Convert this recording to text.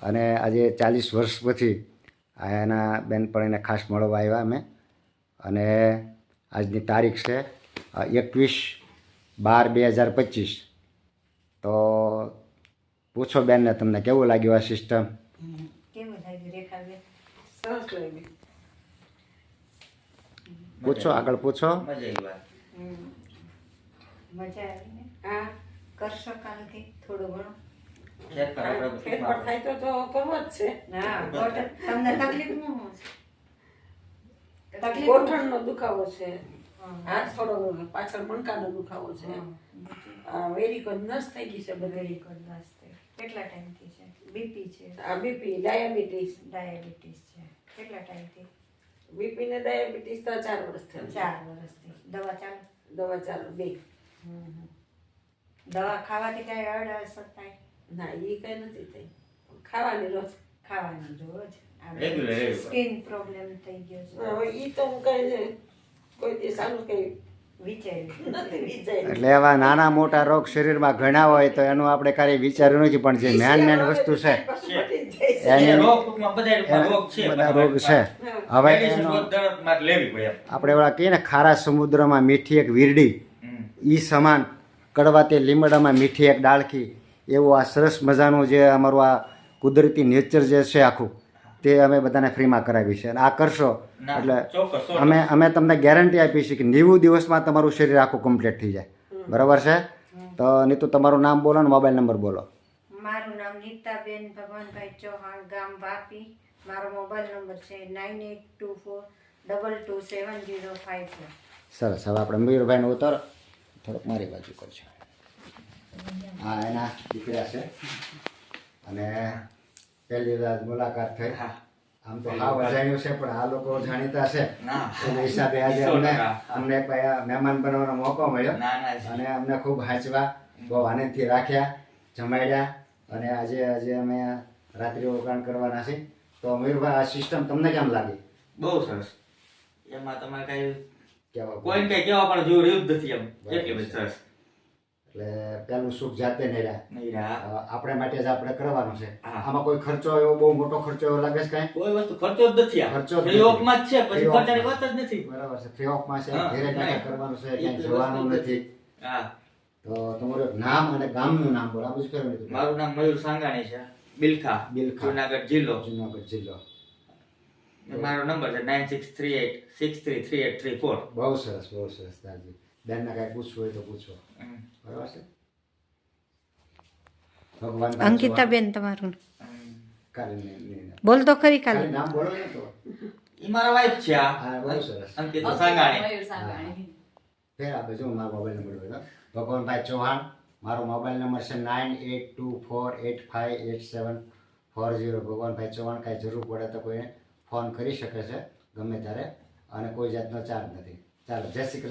અને આજે 40 વર્ષ પછી એના બેનપણીને ખાસ મળવા આવ્યા અમે. અને આજની તારીખ છે 21/12/2025. તો પૂછો બેનને તમને કેવું લાગ્યું આ સિસ્ટમ? કેવું લાગ્યું રેખાબેન? સરસ લાગ્યું. પૂછો, આગળ પૂછો. મજા આવી ને? હા, કરશો કાલથી થોડું ઘણું ફેરફાર થાય તો કરવો જ છે. હા, તમને તકલીફ ન હોય? તકલીફ ગોઠણનો દુખાવો છે, હાથ થોડો પાછળ મણકાનો દુખાવો છે, વેરિકોઝ નસ થઈ ગઈ છે બધી. વેરિકોઝ નસ થઈ કેટલા ટાઈમથી છે? બીપી છે? આ બીપી ડાયાબિટીસ છે. કેટલા ટાઈમથી? બીપી ને ડાયાબિટીસ તો 4 વર્ષ થયા. 4 વર્ષથી દવા ચાલુ? દવા ચાલુ 2. દવા ખાવાથી કઈ અસર થાય? ના, એ કઈ નથી થઈ. ખાવાની રોજ સ્કિન પ્રોબ્લેમ થઈ ગયો છે. હવે ઈ તો હું કઈ કોઈ દિવસ આનું કઈ વિચાર્યું નથી. એટલે એવા નાના મોટા રોગ શરીરમાં ઘણા હોય તો એનું આપણે કાંઈ વિચાર્યું નથી, પણ જે મેન વસ્તુ છે બધા રોગ છે. હવે આપણે એવા કહીએ ને ખારા સમુદ્રમાં મીઠી એક વીરડી, ઈ સમાન કડવા તે લીમડામાં મીઠી એક ડાળખી, એવું આ સરસ મજાનું જે અમારું આ કુદરતી નેચર જે છે આખું, તે અમે બધાને ફ્રીમાં કરાવી છે. અને આ કરશો એટલે અમે તમને ગેરંટી આપી છે કે 90 દિવસમાં તમારું શરીર આખું કમ્પ્લીટ થઈ જાય. બરાબર છે? તો નીતુ તમારું નામ બોલો ને મોબાઈલ નંબર બોલો. મારું નામ નીતાબેન ભગવાનભાઈ ચૌહાણ, ગામ વાપી. મારો મોબાઈલ નંબર છે 9824227054. સરસ. હવે આપણે મયુરભાઈને ઉતારો, થોડોક મારી બાજુ કરજો. હા, એના દીકરા છે અને પહેલી વાર મુલાકાત થઈ. આમ તો હાવ અજાણ્યું છે, પણ આ લોકો જાણીતા છે એના હિસાબે આજે અમને મહેમાન બનવાનો મોકો મળ્યો અને અમને ખૂબ હાંચવા, બહુ આનંદથી રાખ્યા, જમાડ્યા. અને આજે અમે રાત્રિ રોકાણ કરવાના છીએ. તો મયુરભાઈ, આ સિસ્ટમ તમને કેમ લાગી? બહુ સરસ. એમાં તમારે કઈ કેવા કોઈ કઈ કેવા પણ જોર રહ્યું જ નથી. એમ એટલી બધી સરસ. એટલે પેલું સુખ જાતે નહીં રહ્યા. આપણે માટે જ આપણે કરવાનું છે. હા. આમાં કોઈ ખર્ચો એવો બહુ મોટો ખર્ચો એવો લાગે છે કઈ? કોઈ વસ્તુ ખર્ચો જ નથી. ખર્ચો જ ફ્રી ઓફ માં જ છે, પછી ખર્ચાની વાત જ નથી. બરાબર છે, ફ્રી ઓફ માં છે. હા. ઘરે બેઠા કરવાનું છે, ક્યાંય જવાનું નથી. હા. તો તમારું એક નામ અને ગામનું નામ બોલો. આ બધું કેવું લીધું? મારું નામ મયુર સાંગાણી છે, બિલખા, જુનાગઢ જિલ્લો. જુનાગઢ જિલ્લો. મારો નંબર છે 9638633834. બહુ સરસ, બહુ સરસ. દાદી બેનને કઈ પૂછવું હોય તો પૂછો. બરાબર છે. ભગવાન અંકિતાબેન તમારું કાલે બોલ તો ખરી ખાલી કાલે. નામ બોલો ને તો. ઈ મારા વાઈફ છે. હા, બહુ સરસ. અંકિતા સાંગાણી. ફેર આપે જો મારો મોબાઈલ નંબર હોય તો ભગવાનભાઈ ચૌહાણ. મારો મોબાઈલ નંબર છે 9824858740. ભગવાનભાઈ ચૌહાણ. કાંઈ જરૂર પડે તો કોઈ ફોન કરી શકે છે ગમે ત્યારે, અને કોઈ જાતનો ચાર્જ નથી. ચાલો, જય શ્રી કૃષ્ણ.